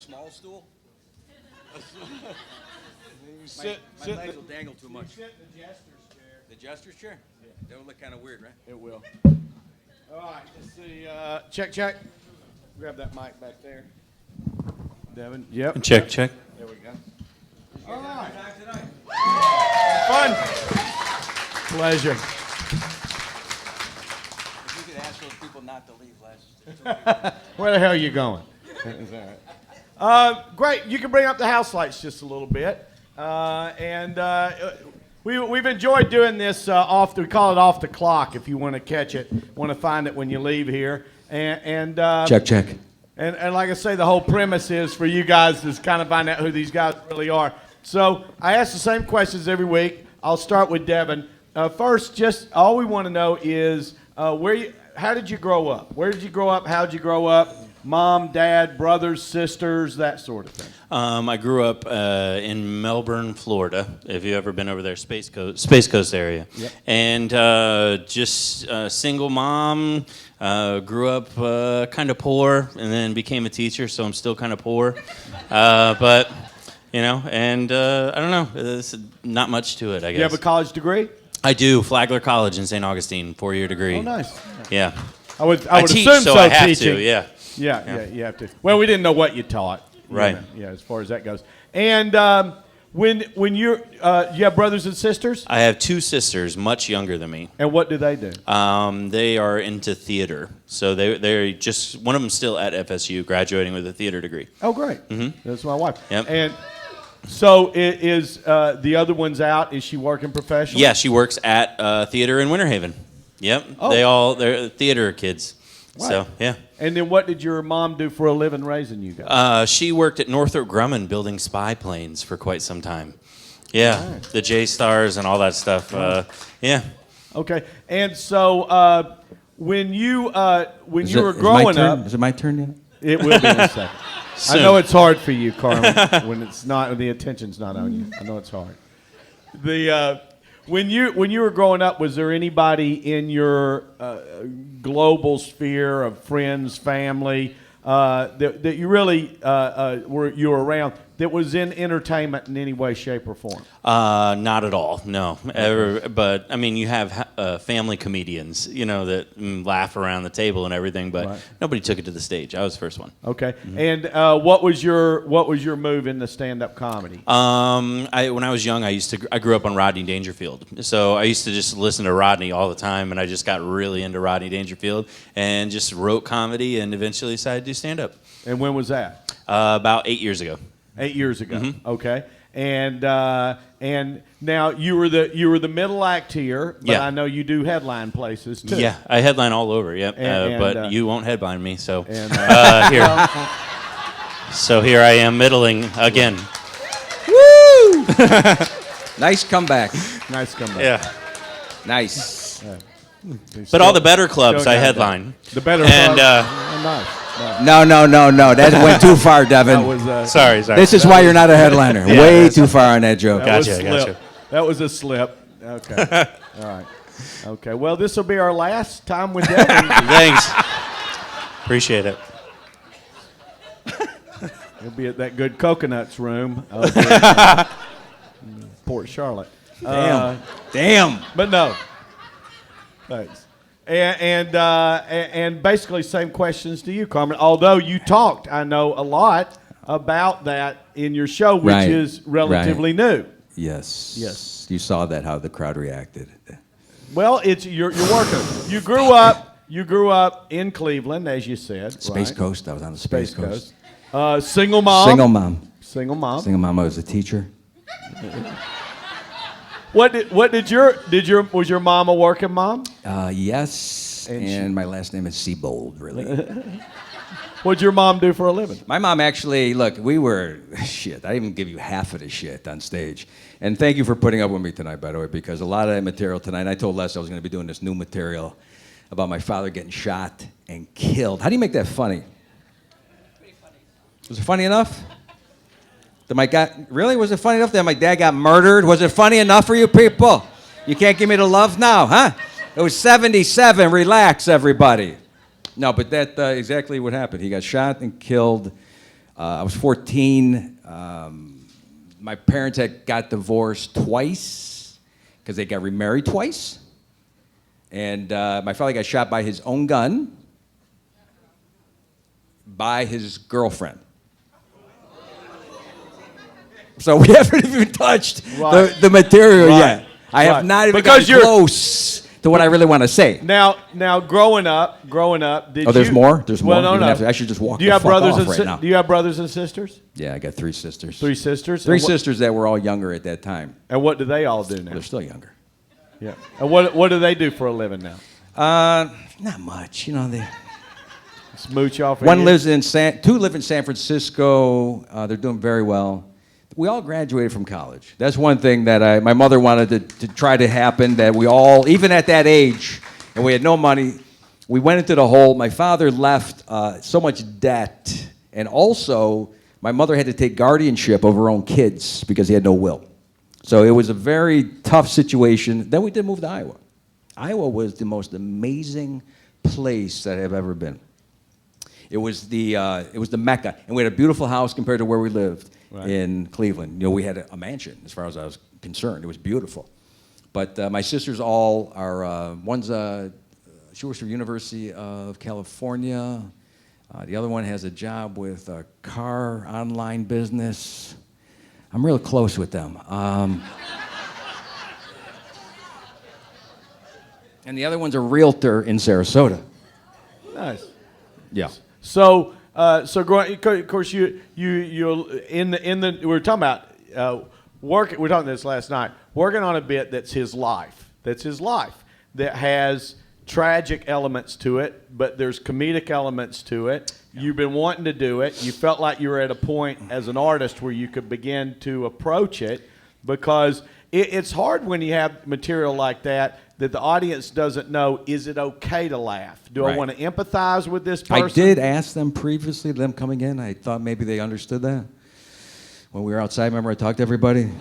Small stool? My legs will dangle too much. Sit in the jester's chair. The jester's chair? Yeah. That'll look kind of weird, right? It will. All right, let's see. Check. Grab that mic back there. Devin, yep. Check. There we go. All right. Tonight. Fun. Pleasure. If you could ask those people not to leave last. Where the hell are you going? Great. You can bring up the house lights just a little bit. We've enjoyed doing this we call it off the clock if you want to catch it, want to find it when you leave here. Check. And like I say, the whole premise is for you guys to kind of find out who these guys really are. So I ask the same questions every week. I'll start with Devin. First, just all we want to know is how did you grow up? Where did you grow up? How did you grow up? Mom, dad, brothers, sisters, that sort of thing. I grew up in Melbourne, Florida. Have you ever been over there, Space Coast area? Yep. And just single mom. Grew up kind of poor, and then became a teacher, so I'm still kind of poor. But and I don't know. There's not much to it, I guess. You have a college degree? I do. Flagler College in St. Augustine, 4-year degree. Oh, nice. Yeah. I would teach, assume so so. I have Teaching. to. Yeah. Yeah, you have to. Well, we didn't know what you taught. Right. Yeah, as far as that goes. And when you have brothers and sisters? I have 2 sisters, much younger than me. And what do they do? They are into theater. So they're just, one of them's still at FSU, graduating with a theater degree. Oh, great. Mm-hmm. That's my wife. Yep. And so is the other one's out? Is she working professionally? Yeah, she works at theater in Winter Haven. Yep. Oh. They're theater kids. Right. So, yeah. And then what did your mom do for a living raising you guys? She worked at Northrop Grumman building spy planes for quite some time. Yeah, Right. the J-Stars and all that stuff. Yeah. Okay. And so when you were growing up, Is it my turn yet? it will be in a second. Soon. I know it's hard for you, Carmen, when the attention's not on you. I know it's hard. When you were growing up, was there anybody in your global sphere of friends, family that you really were around that was in entertainment in any way, shape, or form? Not at all, no. But, I mean, you have family comedians, that laugh around the table and everything, but Right. nobody took it to the stage. I was the first one. Okay. And what was your move in the stand-up comedy? When I was young, I grew up on Rodney Dangerfield. So I used to just listen to Rodney all the time, and I just got really into Rodney Dangerfield and just wrote comedy and eventually decided to do stand-up. And when was that? About 8 years ago. 8 years ago. Mm-hmm. Okay. And now you were the middle act here, but Yeah. I know you do headline places too. Yeah, I headline all over, yep. And, you won't headline me, so And, here. So here I am middling again. Woo! Nice comeback. Nice comeback. Yeah. Nice. But all the better clubs still I got headline. The better. And nice. No. That went too far, Devin. That was sorry. This is why you're not a headliner. Yeah, Way too far on that joke. that was Gotcha, slip. gotcha. That was a slip. Okay. All right. Okay. Well, this will be our last time with Devin. Thanks. Appreciate it. He'll be at that good coconuts room over in Port Charlotte. Damn. But no. Thanks. And basically same questions to you, Carmen. Although you talked, I know, a lot about that in your show, which Right. is relatively new. Yes. Yes. You saw that, how the crowd reacted. Well, you're working. You grew up in Cleveland, as you said. Space right? Coast. I was on the Space Coast. Single mom. Single mom. Single mom. Single mom. I was a teacher. Was your mom a working mom? Yes. And my last name is Seabold, really. What'd your mom do for a living? My mom actually, look, we were, shit, I didn't even give you half of the shit on stage. And thank you for putting up with me tonight, by the way, because a lot of that material tonight, I told Les I was going to be doing this new material about my father getting shot and killed. How do you make that funny? Pretty funny. Was it funny enough? Really? Was it funny enough that my dad got murdered? Was it funny enough for you people? You can't give me the love now, huh? It was 77. Relax, everybody. No, but that exactly what happened. He got shot and killed I was 14. My parents had got divorced twice because they got remarried twice. And my father got shot by his own gun by his girlfriend. So we haven't even touched the material yet. I have not even gotten close to what I really want to say. Now, growing up, did there's you, more? There's well, more? No, no. I should just walk Do you the have fuck brothers off and right now. Do you have brothers and sisters? Yeah, I got 3 sisters. 3 sisters. Three And what- sisters that were all younger at that time. And what do they all do now? They're still younger. Yeah. And what do they do for a living now? Not much. You know, they. Smooch off. of One you? lives in two live in San Francisco. They're doing very well. We all graduated from college. That's one thing that my mother wanted to try to happen, that we all, even at that age, and we had no money, we went into the hole. My father left so much debt, and also my mother had to take guardianship of her own kids because he had no will. So it was a very tough situation. Then we did move to Iowa. Iowa was the most amazing place that I've ever been. It was the Mecca, and we had a beautiful house compared to where we lived in Cleveland. You know, we had a mansion, as far as I was concerned. It was beautiful. But my sisters all are. One's she works for University of California. The other one has a job with a car online business. I'm real close with them. And the other one's a realtor in Sarasota. Nice. Yeah. So, growing, of course, you in the we were talking about work. We were talking this last night. Working on a bit that's his life. That has tragic elements to it, but there's comedic elements to it. You've been wanting to do it. You felt like you were at a point as an artist where you could begin to approach it, because it's hard when you have material like that the audience doesn't know, is it okay to laugh? Do I want to empathize with this person? I did ask them previously, them coming in. I thought maybe they understood that. When we were outside, remember I talked to everybody?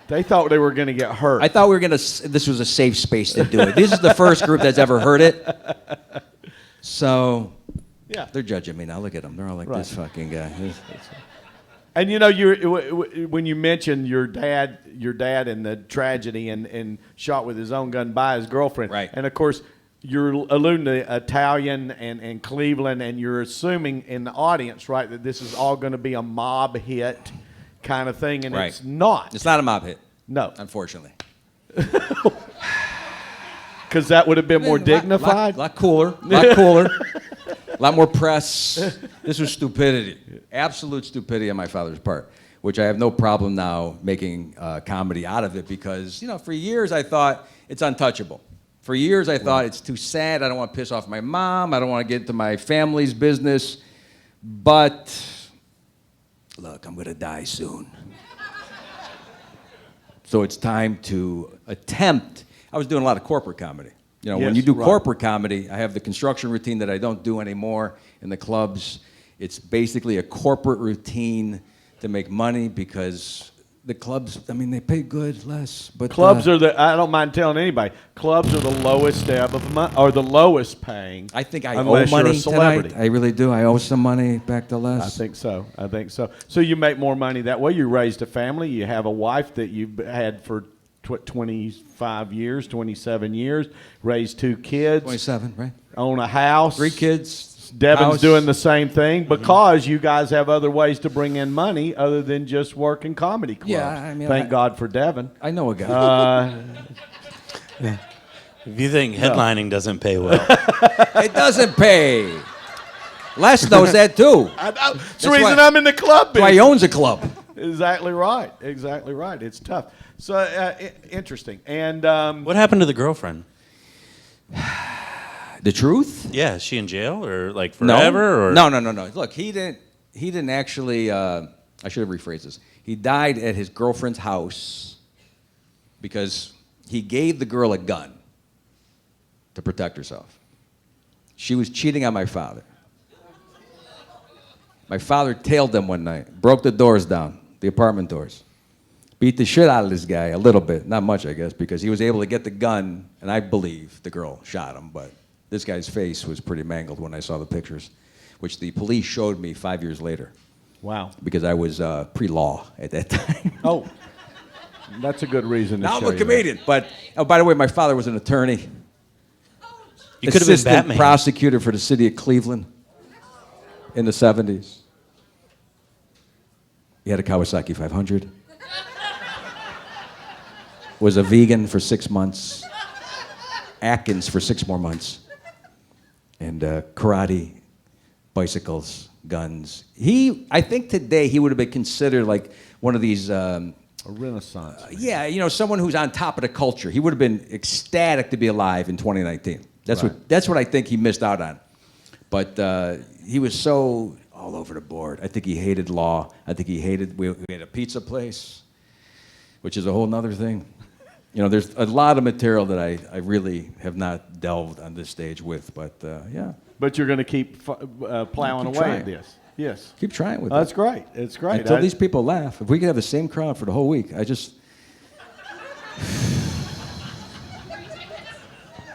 They thought they were going to get hurt. I thought this was a safe space to do it. This is the first group that's ever heard it. So, yeah, they're judging me now. Look at them. They're all like, this fucking guy. And you know, when you mentioned your dad and the tragedy and shot with his own gun by his girlfriend, right? And of course, you're alluding to Italian and Cleveland, and you're assuming in the audience, right, that this is all going to be a mob hit kind of thing, and it's not. It's not a mob hit. No, unfortunately. Because that would have been more dignified, a lot cooler, a lot more press. This was stupidity, absolute stupidity on my father's part, which I have no problem now making comedy out of it, because, you know, for years I thought it's untouchable. For years I thought it's too sad. I don't want to piss off my mom. I don't want to get into my family's business. But look, I'm going to die soon. So it's time to attempt. I was doing a lot of corporate comedy. You know, when you do corporate comedy, I have the construction routine that I don't do anymore in the clubs. It's basically a corporate routine to make money, because the clubs, I mean, they pay good, less. But clubs are I don't mind telling anybody, clubs are the lowest ebb of money, or the lowest paying. I think I unless owe money you're a celebrity. tonight. I really do. I owe some money back to Les. I think so. So you make more money that way. You raised a family. You have a wife that you've had for 25 years, 27 years. Raised 2 kids. 27, right? Own a house. 3 kids. Devin's doing the same thing, because you guys have other ways to bring in money other than just working comedy clubs. Yeah, I mean, thank God for Devin. I know a guy. If you think headlining doesn't pay well, It doesn't pay. Les knows that too. I know. That's the reason I'm in the club business. That's why he owns a club. Exactly right. It's tough. So interesting. And what happened to the girlfriend? The truth? Yeah, is she in jail or like forever? No. Or? No. Look, he didn't actually. I should have rephrased this. He died at his girlfriend's house because he gave the girl a gun to protect herself. She was cheating on my father. My father tailed them one night, broke the doors down, the apartment doors, beat the shit out of this guy a little bit, not much, I guess, because he was able to get the gun, and I believe the girl shot him, but this guy's face was pretty mangled when I saw the pictures. which the police showed me 5 years later Wow. because I was pre-law at that time. Oh, that's a good reason to Now I'm show a you comedian. But, oh, by the way, my father was an attorney. You could have been Assistant Batman. prosecutor for the city of Cleveland in the 70s. He had a Kawasaki 500. Was a vegan for 6 months. Atkins for 6 more months. And karate, bicycles, guns. I think today he would have been considered like one of these, that. A renaissance. yeah, you know, someone who's on top of the culture. He would have been ecstatic to be alive in 2019. That's Right. that's what I think he missed out on. But he was so all over the board. I think he hated law. I think he hated, we had a pizza place, which is a whole nother thing. You know, there's a lot of material that I really have not delved on this stage with, but yeah. But you're going to keep plowing Keep away trying. at this. Yes. Keep trying with That's it. great. It's great. Until these people laugh. If we could have the same crowd for the whole week,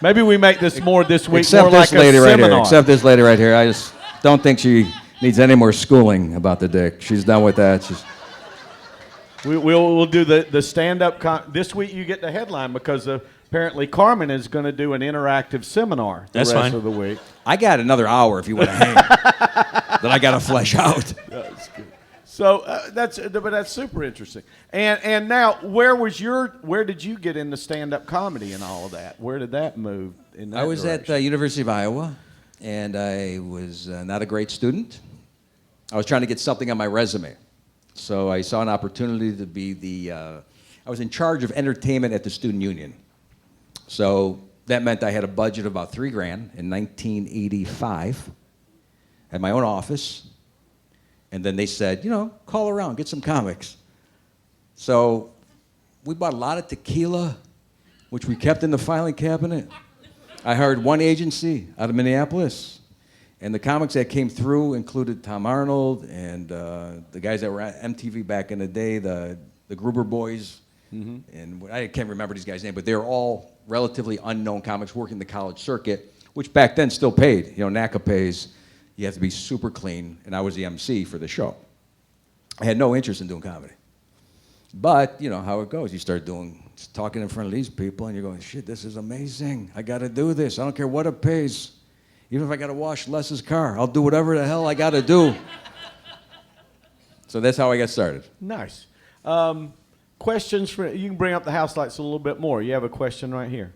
Maybe we make this more this week, Except more this like lady a right seminar. here. Except this lady right here. I just don't think she needs any more schooling about the dick. She's done with that. We'll do the stand-up. This week you get the headline because apparently Carmen is going to do an interactive seminar the That's rest fine. of the week. I got another hour if you want to hang. That I got to flesh out. That's good. So that's super interesting. And now, where did you get into stand-up comedy and all of that? Where did that move in that I was at direction? the University of Iowa, and I was not a great student. I was trying to get something on my resume. So I saw an opportunity to be I was in charge of entertainment at the student union. So that meant I had a budget of about $3,000 in 1985. Had my own office. And then they said, you know, call around, get some comics. So we bought a lot of tequila, which we kept in the filing cabinet. I hired one agency out of Minneapolis. And the comics that came through included Tom Arnold and the guys that were at MTV back in the day, the Gruber Boys. And I can't remember these guys' names, but they were all relatively unknown comics working the college circuit, which back then still paid. You know, NACA pays. You have to be super clean, and I was the MC for the show. I had no interest in doing comedy. But, you know, how it goes. You start talking in front of these people, and you're going, shit, this is amazing. I got to do this. I don't care what it pays. Even if I got to wash Les's car, I'll do whatever the hell I got to do. So that's how I got started. Nice. Questions for you can bring up the house lights a little bit more. You have a question right here.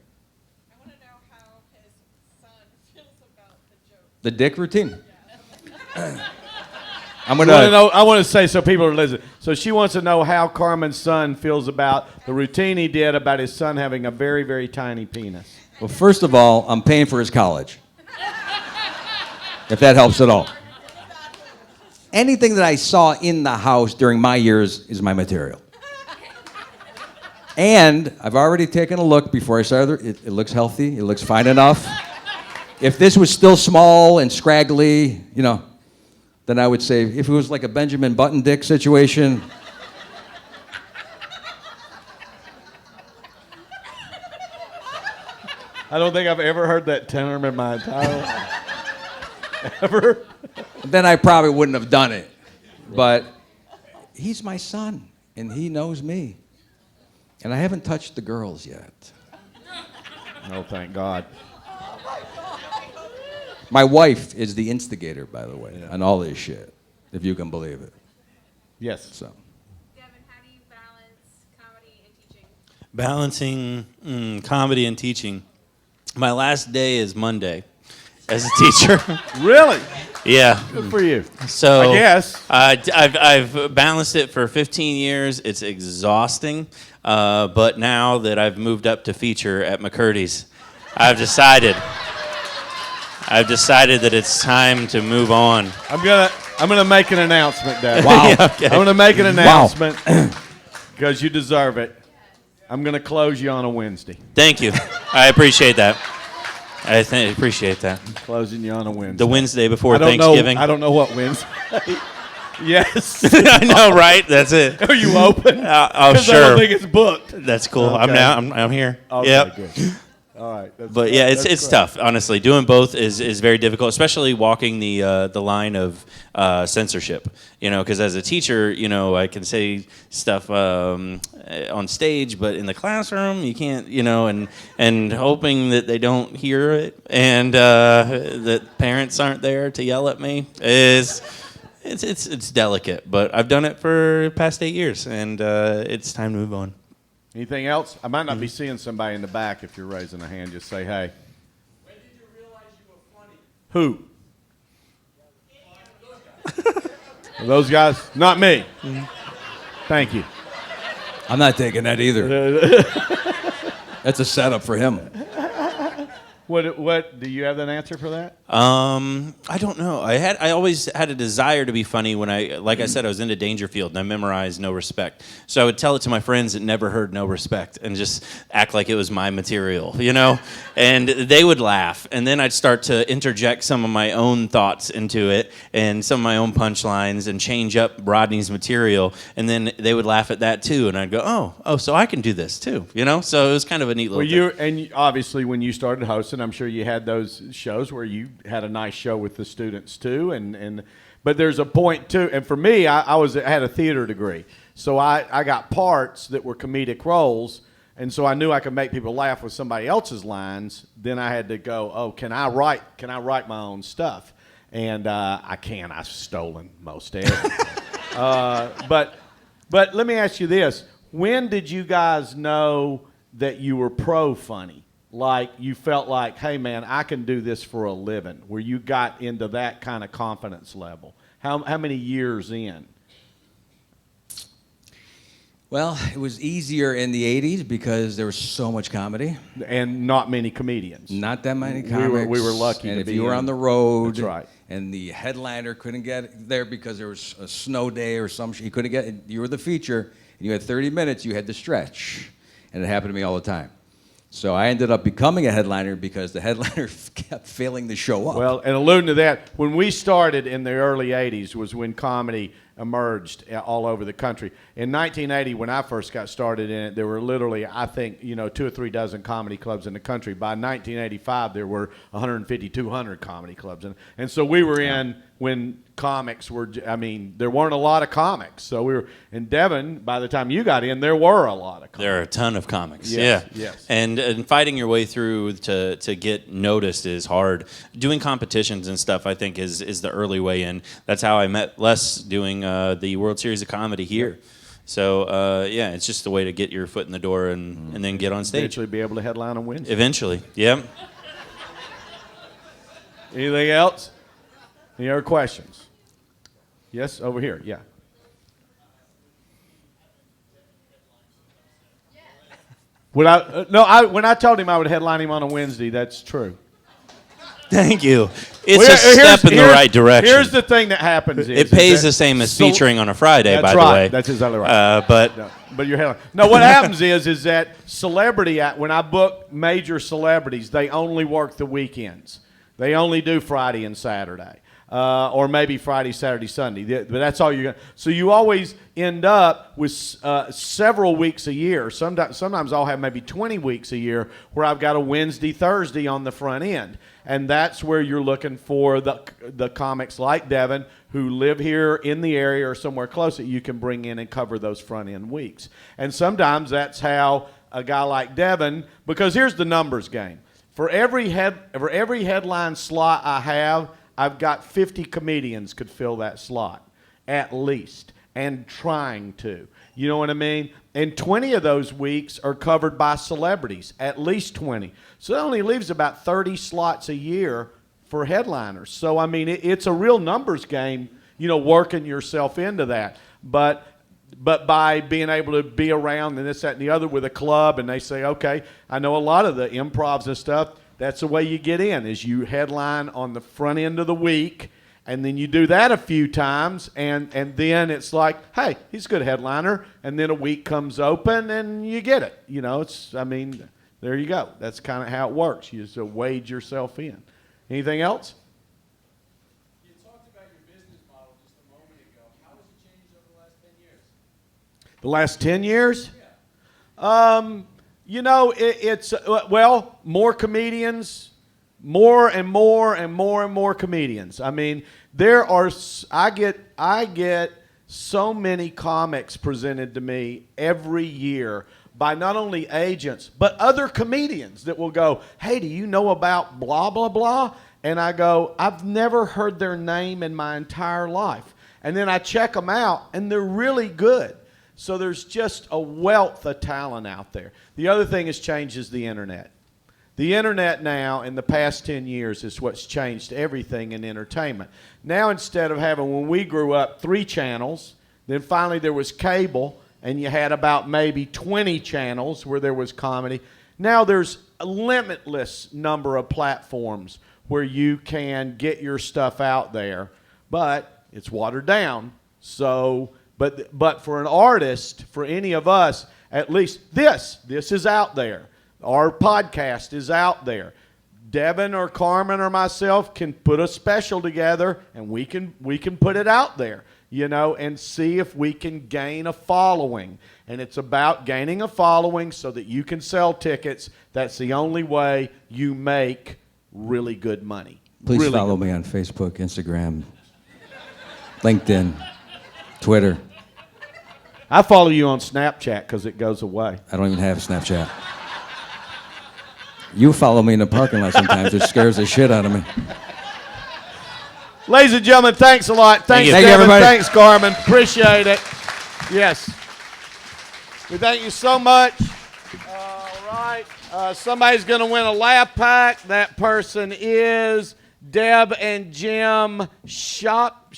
I want to know how his son feels about the joke. The dick routine. I'm I gonna. want to say so people are listening. So she wants to know how Carmen's son feels about the routine he did about his son having a very, very tiny penis. Well, first of all, I'm paying for his college. If that helps at all. Anything that I saw in the house during my years is my material. And I've already taken a look before I started. It looks healthy. It looks fine enough. If this was still small and scraggly, you know, then I would say if it was like a Benjamin Button dick situation. I don't think I've ever heard that term in my entire life. Ever? Then I probably wouldn't have done it. But he's my son, and he knows me. And I haven't touched the girls yet. Oh, thank God. My wife is the instigator, by the way, on all this shit, if you can believe it. Yes. So, Devin, how do you balance comedy and teaching? Balancing comedy and teaching. My last day is Monday as a teacher. Really? Yeah. Good for you. So I guess. I've balanced it for 15 years. It's exhausting. But now that I've moved up to feature at McCurdy's, I've decided that it's time to move on. I'm gonna make an announcement, Dad. Wow. Yeah, okay. I'm gonna make an announcement because you deserve it. I'm gonna close you on a Wednesday. Thank you. I appreciate that. I appreciate that. Closing you on a Wednesday. The Wednesday before I don't Thanksgiving. know. I don't know what Wednesday. Yes. I know, right? That's it. Are you open? Oh, 'Cause sure. I don't think it's booked. That's cool. Okay. I'm here. Okay, Yep. good. All right. That's But great. yeah, That's it's great. tough. Honestly, doing both is very difficult, especially walking the line of censorship. Because as a teacher, I can say stuff on stage, but in the classroom, you can't. And hoping that they don't hear it, and that parents aren't there to yell at me is. It's delicate, but I've done it for the past 8 years, and it's time to move on. Anything else? I might not be seeing somebody in the back. If you're raising a hand, just say, hey. When did you realize you were funny? Who? Those guys? Not me. Thank you. I'm not taking that either. That's a setup for him. What? Do you have an answer for that? I don't know. I always had a desire to be funny when like I said, I was into Dangerfield and I memorized No Respect. So I would tell it to my friends that never heard No Respect and just act like it was my material, and they would laugh. And then I'd start to interject some of my own thoughts into it and some of my own punchlines and change up Rodney's material. And then they would laugh at that too. And I'd go, oh, so I can do this too, So it was kind of a neat little thing. Obviously when you started hosting, I'm sure you had those shows where you had a nice show with the students too, but there's a point too. And for me, I had a theater degree, so I got parts that were comedic roles, and so I knew I could make people laugh with somebody else's lines. Then I had to go, oh, can I write my own stuff? And I can. I've stolen most of it. But let me ask you this: when did you guys know that you were pro funny? Like you felt like, hey man, I can do this for a living, where you got into that kind of confidence level? How many years in? Well, it was easier in the 80s because there was so much comedy. And not many comedians. Not that many comics. We were lucky and to if be you were in- on the road, That's right. and the headliner couldn't get there because there was a snow day or some shit, you couldn't get. You were the feature, and you had 30 minutes. You had to stretch, and it happened to me all the time. So I ended up becoming a headliner because the headliner kept failing to show up. Well, and alluding to that, when we started in the early 80s was when comedy emerged all over the country. In 1980, when I first got started in it, there were literally, I think, 2 or 3 dozen comedy clubs in the country. By 1985, there were 150, 200 comedy clubs. And so we were in when comics were, there weren't a lot of comics. So we were, in Devon, by the time you got in, there were a lot of comics. There are a ton of comics. Yes, yeah. yes. And fighting your way through to get noticed is hard. Doing competitions and stuff, I think, is the early way in. That's how I met Les doing the World Series of Comedy here. So, it's just a way to get your foot in the door and then get on stage. Eventually be able to headline on Wednesday. Eventually, yep. Anything else? Any other questions? Yes, over here, yeah. When I told him I would headline him on a Wednesday, that's true. Thank you. It's Well, a step in the right direction. Here's the thing that happens. It pays the same as featuring on a Friday, by That's the right. way. That's exactly right. But But you're headline. No, what happens is that celebrity, when I book major celebrities, they only work the weekends. They only do Friday and Saturday. Or maybe Friday, Saturday, Sunday. But that's all you're going to. So you always end up with several weeks a year. Sometimes I'll have maybe 20 weeks a year where I've got a Wednesday, Thursday on the front end. And that's where you're looking for the comics like Devin who live here in the area or somewhere close that you can bring in and cover those front end weeks. And sometimes that's how a guy like Devin, because here's the numbers game. For every headline slot I have, I've got 50 comedians could fill that slot, at least, and trying to. You know what I mean? And 20 of those weeks are covered by celebrities, at least 20. So that only leaves about 30 slots a year for headliners. So, it's a real numbers game, working yourself into that. But by being able to be around and this, that, and the other with a club, and they say, okay, I know a lot of the improvs and stuff, that's the way you get in, is you headline on the front end of the week, and then you do that a few times, and then it's like, hey, he's a good headliner, and then a week comes open, and you get it. There you go. That's kind of how it works. You just wade yourself in. Anything else? You talked about your business model just a moment ago. How has it changed over the last 10 years? The last 10 years? You know, it's well, more comedians, more and more and more and more comedians. I mean, there are. I get so many comics presented to me every year by not only agents but other comedians that will go, "Hey, do you know about blah blah blah?" And I go, "I've never heard their name in my entire life." And then I check them out, and they're really good. So there's just a wealth of talent out there. The other thing has changed is the internet. The internet now, in the past 10 years, is what's changed everything in entertainment. Now, instead of having, when we grew up, 3 channels, then finally there was cable, and you had about maybe 20 channels where there was comedy. Now there's a limitless number of platforms where you can get your stuff out there, but it's watered down. So, but for an artist, for any of us, at least this is out there. Our podcast is out there. Devin or Carmen or myself can put a special together, and we can put it out there, you know, and see if we can gain a following. And it's about gaining a following so that you can sell tickets. That's the only way you make really good money. Please really follow me on Facebook, Instagram, LinkedIn, Twitter. I follow you on Snapchat because it goes away. I don't even have Snapchat. You follow me in the parking lot sometimes. It scares the shit out of me. Ladies and gentlemen, thanks a lot. Thanks, Thank you, Devin. everybody. Thanks, Carmen. Appreciate it. Yes. We thank you so much. All right. Somebody's going to win a laugh pack. That person is Deb and Jim Shop